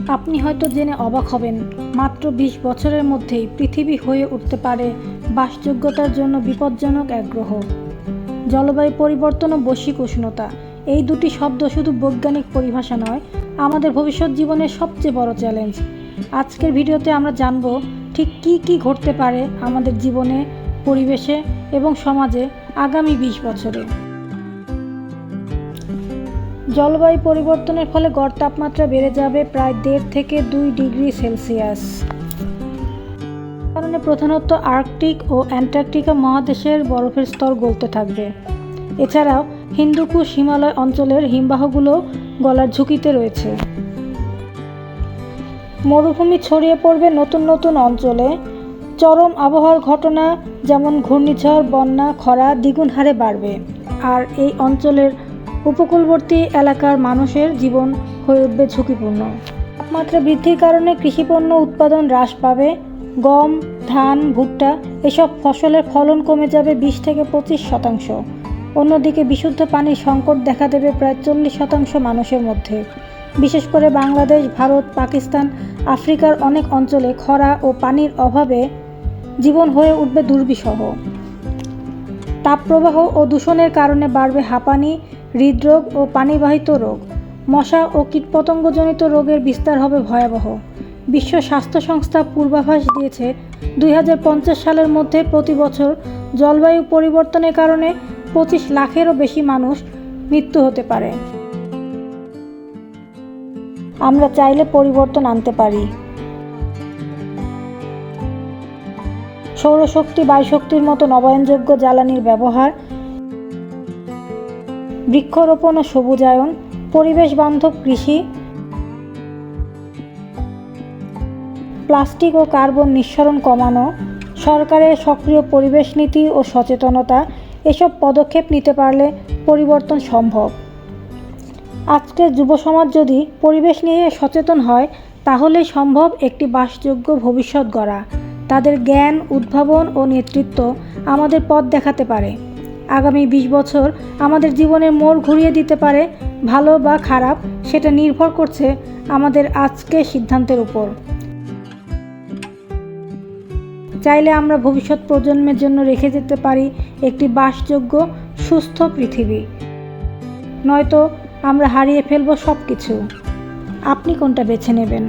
আপনি হয়তো জেনে অবাক হবেন, মাত্র ২০ বছরের মধ্যেই পৃথিবী হয়ে উঠতে পারে বাসযোগ্যতার জন্য বিপজ্জনক এক গ্রহ। জলবায়ু পরিবর্তন ও বৈশ্বিক উষ্ণতা, এই দুটি শব্দ শুধু বৈজ্ঞানিক পরিভাষা নয়, আমাদের ভবিষ্যৎ জীবনের সবচেয়ে বড় চ্যালেঞ্জ। আজকের ভিডিওতে আমরা জানব ঠিক কী ঘটতে পারে আমাদের জীবনে, পরিবেশে এবং সমাজে আগামী ২০ বছরে। জলবায়ু পরিবর্তনের ফলে গড় তাপমাত্রা বেড়ে যাবে প্রায় ১.৫ থেকে ২ ডিগ্রি সেলসিয়াস। কারণে প্রধানত আর্কটিক ও অ্যান্টার্কটিকা মহাদেশের বরফের স্তর গলতে থাকবে। এছাড়াও হিন্দুকুশ হিমালয় অঞ্চলের হিমবাহগুলো গলার ঝুঁকিতে রয়েছে। মরুভূমি ছড়িয়ে পড়বে নতুন অঞ্চলে। চরম আবহাওয়ার ঘটনা যেমন ঘূর্ণিঝড়, বন্যা, খরা দ্বিগুণ হারে বাড়বে। আর এই অঞ্চলের উপকূলবর্তী এলাকার মানুষের জীবন হয়ে উঠবে ঝুঁকিপূর্ণ। তাপমাত্রা বৃদ্ধির কারণে কৃষিপণ্য উৎপাদন হ্রাস পাবে। গম, ধান, ভুট্টা এসব ফসলের ফলন কমে যাবে ২০ থেকে ২৫%। অন্যদিকে বিশুদ্ধ পানির সংকট দেখা দেবে প্রায় ৪০% মানুষের মধ্যে। বিশেষ করে বাংলাদেশ, ভারত, পাকিস্তান, আফ্রিকার অনেক অঞ্চলে খরা ও পানির অভাবে জীবন হয়ে উঠবে দুর্বিষহ। তাপপ্রবাহ ও দূষণের কারণে বাড়বে হাঁপানি, হৃদরোগ ও পানিবাহিত রোগ। মশা ও কীটপতঙ্গজনিত রোগের বিস্তার হবে ভয়াবহ। বিশ্ব স্বাস্থ্য সংস্থা পূর্বাভাস দিয়েছে ২০৫০ সালের মধ্যে প্রতি বছর জলবায়ু পরিবর্তনের কারণে ২৫ লাখেরও বেশি মানুষ মৃত্যু হতে পারে। আমরা চাইলে পরিবর্তন আনতে পারি। সৌরশক্তি, বায়ুশক্তির মতো নবায়নযোগ্য জ্বালানির ব্যবহার, বৃক্ষরোপণ ও সবুজায়ন, পরিবেশ বান্ধব কৃষি, প্লাস্টিক ও কার্বন নিঃসরণ কমানো, সরকারের সক্রিয় পরিবেশ নীতি ও সচেতনতা, এসব পদক্ষেপ নিতে পারলে পরিবর্তন সম্ভব। আজকের যুব সমাজ যদি পরিবেশ নিয়ে সচেতন হয়, তাহলেই সম্ভব একটি বাসযোগ্য ভবিষ্যৎ গড়া। তাদের জ্ঞান, উদ্ভাবন ও নেতৃত্ব আমাদের পথ দেখাতে পারে। আগামী ২০ বছর আমাদের জীবনের মোড় ঘুরিয়ে দিতে পারে। ভালো বা খারাপ, সেটা নির্ভর করছে আমাদের আজকের সিদ্ধান্তের উপর। চাইলে আমরা ভবিষ্যৎ প্রজন্মের জন্য রেখে যেতে পারি একটি বাসযোগ্য, সুস্থ পৃথিবী। নয়তো আমরা হারিয়ে ফেলব সব কিছু। আপনি কোনটা বেছে নেবেন?